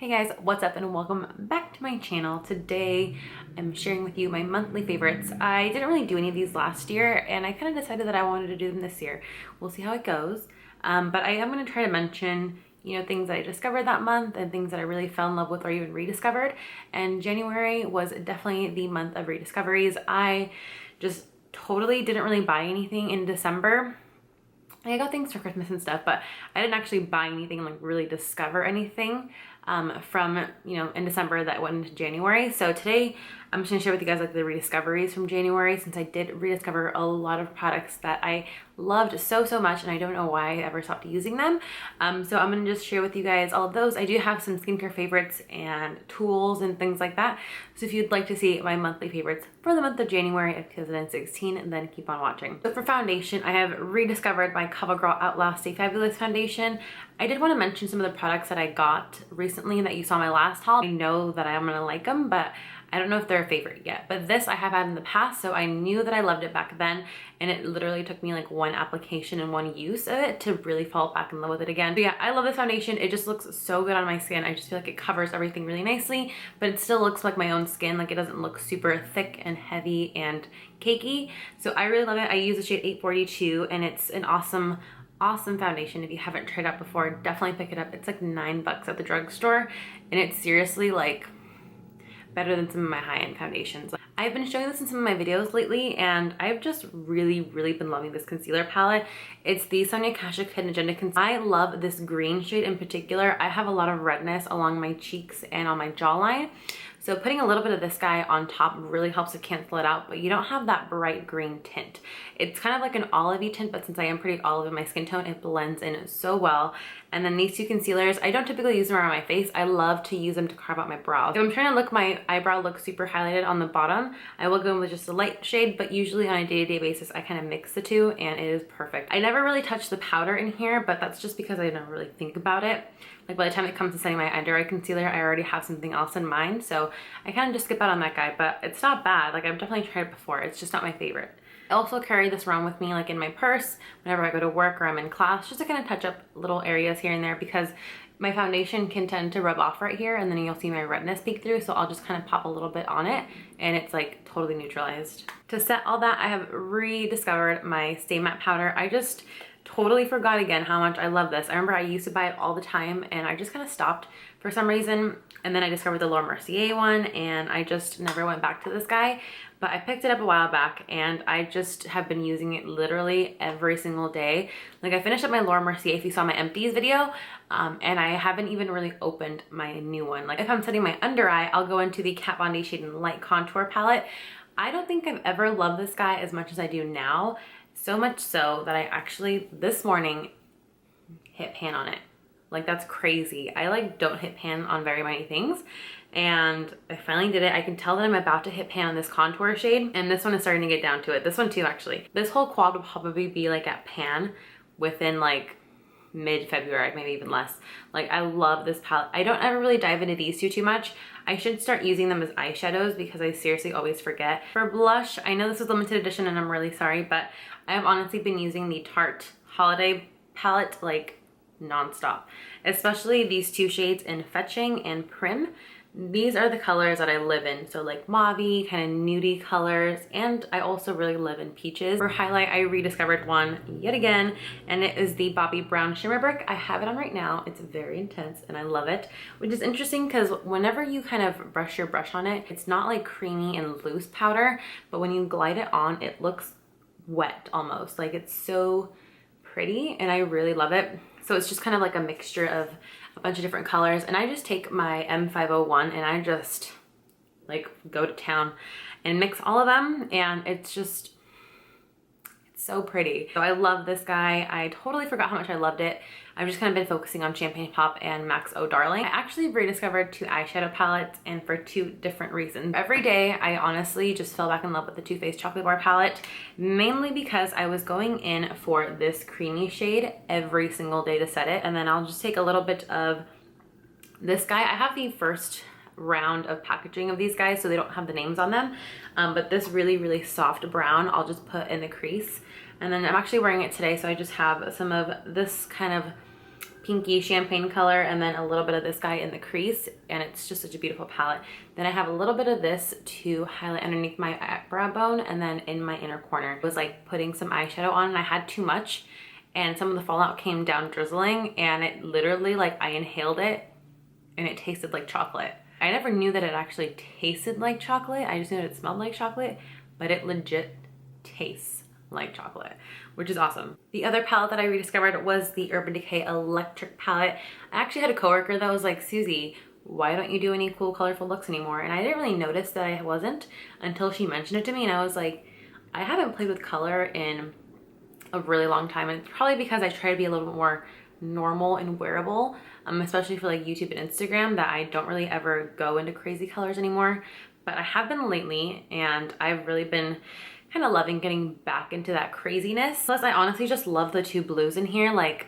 Hey guys, what's up and welcome back to my channel. Today I'm sharing with you my monthly favorites. I didn't really do any of these last year and I kind of decided that I wanted to do them this year. We'll see how it goes. But I am going to try to mention, things that I discovered that month and things that I really fell in love with or even rediscovered. And January was definitely the month of rediscoveries. I just totally didn't really buy anything in December. I got things for Christmas and stuff, but I didn't actually buy anything and like really discover anything from, in December that went into January. So today I'm just gonna share with you guys like the rediscoveries from January, since I did rediscover a lot of products that I loved so much and I don't know why I ever stopped using them. So I'm gonna just share with you guys all of those. I do have some skincare favorites and tools and things like that. So if you'd like to see my monthly favorites for the month of January of 2016, then keep on watching. So for foundation, I have rediscovered my CoverGirl Outlast Stay Fabulous foundation. I did want to mention some of the products that I got recently that you saw my last haul. I know that I'm gonna like them, but I don't know if they're a favorite yet. But this I have had in the past, so I knew that I loved it back then, and it literally took me like one application and one use of it to really fall back in love with it again. But yeah, I love this foundation. It just looks so good on my skin. I just feel like it covers everything really nicely, but it still looks like my own skin. Like it doesn't look super thick and heavy and cakey. So I really love it. I use the shade 842 and it's an awesome foundation. If you haven't tried out before, definitely pick it up. It's like $9 at the drugstore and it's seriously like better than some of my high-end foundations. I've been showing this in some of my videos lately and I've just really been loving this concealer palette. It's the Sonia Kashuk Hidden Agenda Concealer. I love this green shade in particular. I have a lot of redness along my cheeks and on my jawline. So putting a little bit of this guy on top really helps to cancel it out, but you don't have that bright green tint. It's kind of like an olivey tint, but since I am pretty olive in my skin tone, it blends in so well. And then these two concealers, I don't typically use them around my face. I love to use them to carve out my brows. If I'm trying to look my eyebrow look super highlighted on the bottom, I will go in with just a light shade, but usually on a day-to-day basis, I kind of mix the two and it is perfect. I never really touch the powder in here, but that's just because I don't really think about it. Like by the time it comes to setting my under eye concealer, I already have something else in mind. So I kind of just skip out on that guy, but it's not bad. Like I've definitely tried it before. It's just not my favorite. I also carry this around with me like in my purse whenever I go to work or I'm in class, just to kind of touch up little areas here and there, because my foundation can tend to rub off right here and then you'll see my redness peek through. So I'll just kind of pop a little bit on it and it's like totally neutralized. To set all that, I have rediscovered my Stay Matte powder. I just totally forgot again how much I love this. I remember I used to buy it all the time and I just kind of stopped for some reason. And then I discovered the Laura Mercier one and I just never went back to this guy. But I picked it up a while back and I just have been using it literally every single day. Like I finished up my Laura Mercier if you saw my empties video, and I haven't even really opened my new one. Like if I'm setting my under eye, I'll go into the Kat Von D Shade and Light Contour palette. I don't think I've ever loved this guy as much as I do now. So much so that I actually this morning hit pan on it. Like that's crazy. I like don't hit pan on very many things and I finally did it. I can tell that I'm about to hit pan on this contour shade and this one is starting to get down to it. This one too actually. This whole quad will probably be like at pan within like mid-February, maybe even less. Like I love this palette. I don't ever really dive into these two too much. I should start using them as eyeshadows because I seriously always forget. For blush, I know this is limited edition and I'm really sorry, but I have honestly been using the Tarte Holiday palette like non-stop, especially these two shades in Fetching and Prim. These are the colors that I live in, so like mauve-y, kind of nudie colors, and I also really live in peaches. For highlight, I rediscovered one yet again, and it is the Bobbi Brown Shimmer Brick. I have it on right now. It's very intense and I love it, which is interesting because whenever you kind of brush your brush on it, it's not like creamy and loose powder, but when you glide it on, it looks wet almost. Like it's so pretty and I really love it. So it's just kind of like a mixture of a bunch of different colors. And I just take my M501 and I just like go to town and mix all of them. And it's just, it's so pretty. So I love this guy. I totally forgot how much I loved it. I've just kind of been focusing on Champagne Pop and Max Oh Darling. I actually rediscovered two eyeshadow palettes and for two different reasons. Every day, I honestly just fell back in love with the Too Faced Chocolate Bar palette, mainly because I was going in for this creamy shade every single day to set it. And then I'll just take a little bit of this guy. I have the first round of packaging of these guys, so they don't have the names on them. But this really soft brown, I'll just put in the crease. And then I'm actually wearing it today, so I just have some of this kind of pinky champagne color and then a little bit of this guy in the crease, and it's just such a beautiful palette. Then I have a little bit of this to highlight underneath my eyebrow bone and then in my inner corner. It was like putting some eyeshadow on, and I had too much and some of the fallout came down drizzling, and it literally, like, I inhaled it and it tasted like chocolate. I never knew that it actually tasted like chocolate. I just knew that it smelled like chocolate, but it legit tastes like chocolate, which is awesome. The other palette that I rediscovered was the Urban Decay Electric palette. I actually had a coworker that was like, Susie, why don't you do any cool colorful looks anymore? And I didn't really notice that I wasn't until she mentioned it to me, and I was like, I haven't played with color in a really long time, and it's probably because I try to be a little bit more normal and wearable, especially for like YouTube and Instagram, that I don't really ever go into crazy colors anymore. But I have been lately, and I've really been kind of loving getting back into that craziness. Plus, I honestly just love the two blues in here. Like,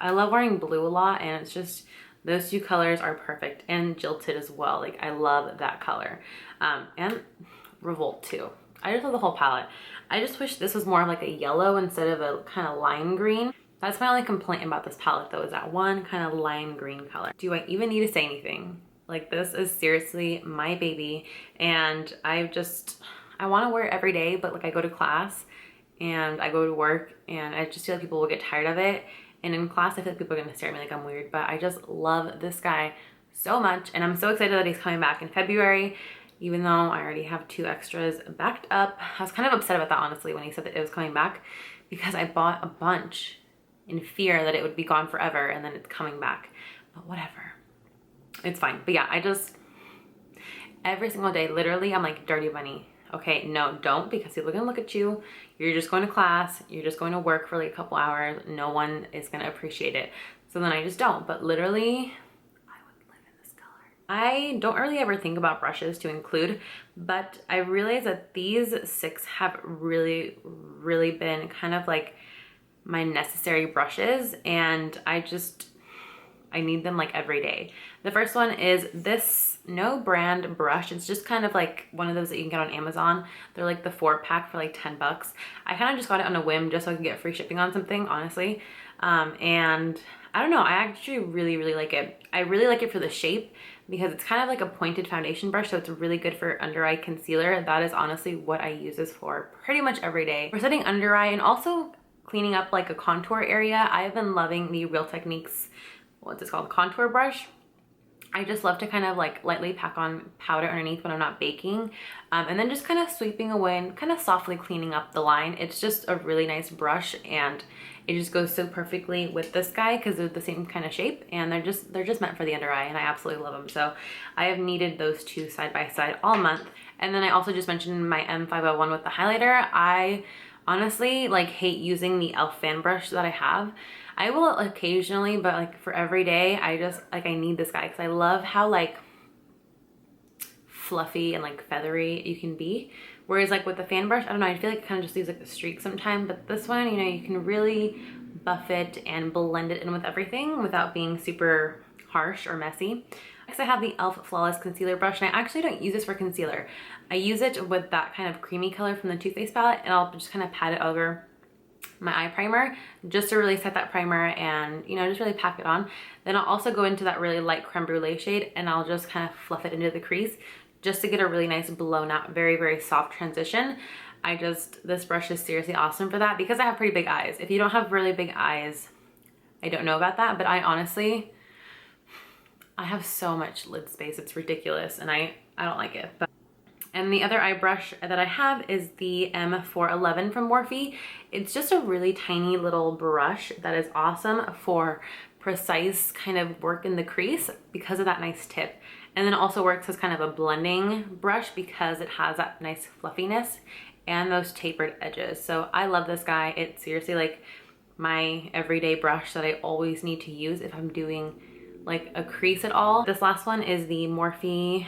I love wearing blue a lot, and it's just, those two colors are perfect, and Jilted as well. Like, I love that color. And Revolt too. I just love the whole palette. I just wish this was more of like a yellow instead of a kind of lime green. That's my only complaint about this palette though, is that one kind of lime green color. Do I even need to say anything? Like, this is seriously my baby, and I want to wear it every day, but like, I go to class and I go to work and I just feel like people will get tired of it. And in class, I feel like people are going to stare at me like I'm weird, but I just love this guy so much. And I'm so excited that he's coming back in February, even though I already have 2 extras backed up. I was kind of upset about that, honestly, when he said that it was coming back, because I bought a bunch in fear that it would be gone forever and then it's coming back. But whatever, it's fine. But yeah, I just, every single day, literally, I'm like, dirty bunny. Okay, no, don't, because people are gonna look at you. You're just going to class, you're just going to work for like a couple hours. No one is gonna appreciate it. So then I just don't. But literally, I don't really ever think about brushes to include, but I realize that these 6 have really, really been kind of like my necessary brushes, and I need them like every day. The first one is this no brand brush. It's just kind of like one of those that you can get on Amazon. They're like the 4-pack for like 10 bucks. I kind of just got it on a whim just so I can get free shipping on something, honestly. And I don't know, I actually really, really like it. I really like it for the shape, because it's kind of like a pointed foundation brush, so it's really good for under eye concealer. That is honestly what I use this for pretty much every day. For setting under eye and also cleaning up like a contour area, I've been loving the Real Techniques, what's this called, contour brush. I just love to kind of like lightly pack on powder underneath when I'm not baking, and then just kind of sweeping away and kind of softly cleaning up the line. It's just a really nice brush, and it just goes so perfectly with this guy because they're the same kind of shape, and they're just meant for the under eye, and I absolutely love them. So I have needed those two side by side all month. And then I also just mentioned my M501 with the highlighter. I honestly like hate using the e.l.f. fan brush that I have. I will occasionally, but like for every day, I just like, I need this guy because I love how like fluffy and like feathery you can be. Whereas like with the fan brush, I don't know, I feel like it kind of just leaves like a streak sometimes, but this one, you know, you can really buff it and blend it in with everything without being super harsh or messy. Next, I have the e.l.f. Flawless Concealer Brush, and I actually don't use this for concealer. I use it with that kind of creamy color from the Too Faced palette, and I'll just kind of pat it over my eye primer just to really set that primer and, you know, just really pack it on. Then I'll also go into that really light creme brulee shade, and I'll just kind of fluff it into the crease just to get a really nice blown out, very, very soft transition. This brush is seriously awesome for that because I have pretty big eyes. If you don't have really big eyes, I don't know about that, but I honestly, I have so much lid space, it's ridiculous, and I don't like it. And the other eye brush that I have is the M411 from Morphe. It's just a really tiny little brush that is awesome for precise kind of work in the crease because of that nice tip. And then it also works as kind of a blending brush because it has that nice fluffiness and those tapered edges. So I love this guy. It's seriously like my everyday brush that I always need to use if I'm doing like a crease at all. This last one is the Morphe.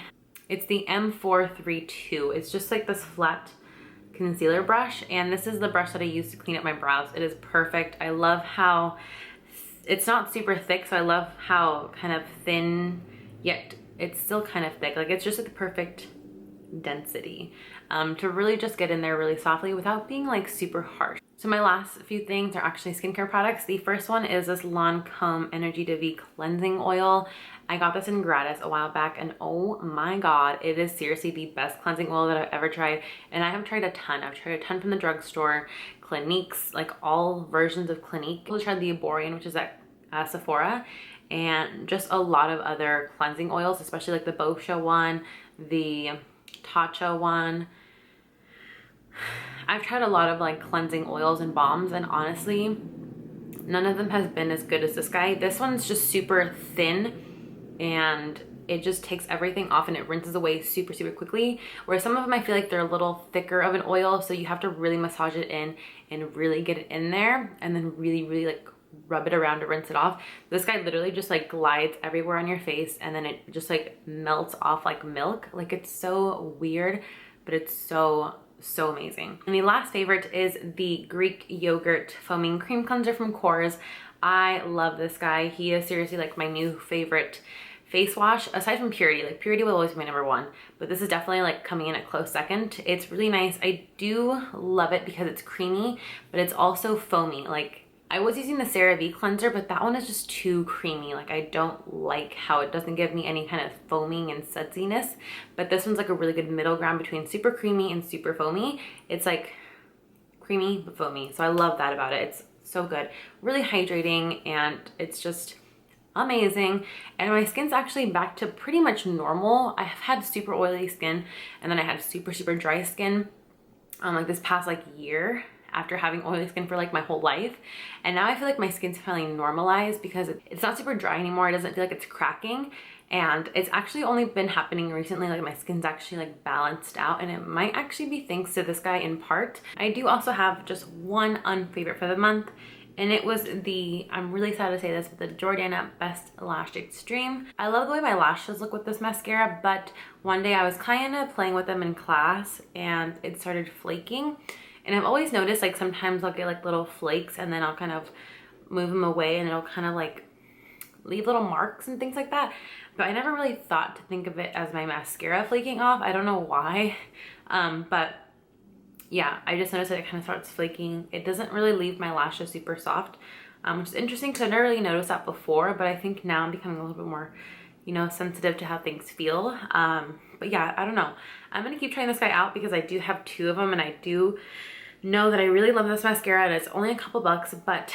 It's the M432. It's just like this flat concealer brush, and this is the brush that I use to clean up my brows. It is perfect. I love how it's not super thick, so I love how kind of thin, yet it's still kind of thick. Like, it's just like the perfect density to really just get in there really softly without being like super harsh. So So my last few things are actually skincare products. The first one is this Lancome Energy de Vie Cleansing Oil. I got this in gratis a while back, and oh my god, it is seriously the best cleansing oil that I've ever tried. And I have tried a ton. I've tried a ton from the drugstore, Clinique's, like all versions of Clinique. I tried the Aborian, which is at Sephora, and just a lot of other cleansing oils, especially like the Boscia one, the Tatcha one. I've tried a lot of like cleansing oils and balms, and honestly, none of them has been as good as this guy. This one's just super thin and it just takes everything off and it rinses away super, super quickly. Whereas some of them I feel like they're a little thicker of an oil, so you have to really massage it in and really get it in there and then really, really like rub it around to rinse it off. This guy literally just like glides everywhere on your face and then it just like melts off like milk. Like, it's so weird, but it's so amazing. And the last favorite is the Greek yogurt foaming cream cleanser from Korres. I love this guy. He is seriously like my new favorite face wash aside from Purity. Like, Purity will always be my number one, but this is definitely like coming in a close second. It's really nice. I do love it because it's creamy, but it's also foamy. Like, I was using the CeraVe cleanser, but that one is just too creamy. Like, I don't like how it doesn't give me any kind of foaming and sudsiness, but this one's like a really good middle ground between super creamy and super foamy. It's like creamy but foamy, so I love that about it. It's so good, really hydrating, and it's just amazing. And my skin's actually back to pretty much normal. I have had super oily skin, and then I had super, super dry skin like this past like year after having oily skin for like my whole life. And now I feel like my skin's finally normalized because it's not super dry anymore. It doesn't feel like it's cracking. And it's actually only been happening recently. Like, my skin's actually like balanced out, and it might actually be thanks to this guy in part. I do also have just one unfavorite for the month, and it was the, I'm really sad to say this, but the Jordana Best Lash Extreme. I love the way my lashes look with this mascara, but one day I was kind of playing with them in class and it started flaking. And I've always noticed like sometimes I'll get like little flakes and then I'll kind of move them away and it'll kind of like leave little marks and things like that. But I never really thought to think of it as my mascara flaking off. I don't know why. But yeah, I just noticed that it kind of starts flaking. It doesn't really leave my lashes super soft, which is interesting because I never really noticed that before, but I think now I'm becoming a little bit more, you know, sensitive to how things feel. But yeah, I don't know. I'm gonna keep trying this guy out because I do have two of them, and I do know that I really love this mascara, and it's only a couple bucks, but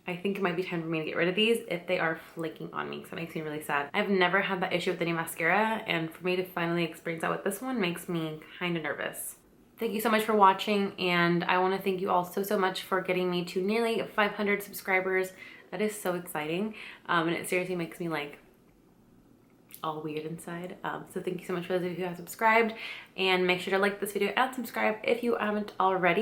I think it might be time for me to get rid of these if they are flaking on me, so it makes me really sad. I've never had that issue with any mascara, and for me to finally experience that with this one makes me kind of nervous. Thank you so much for watching, and I want to thank you all so much for getting me to nearly 500 subscribers. That is so exciting, and it seriously makes me like all weird inside. So thank you so much for those of you who have subscribed, and make sure to like this video and subscribe if you haven't already.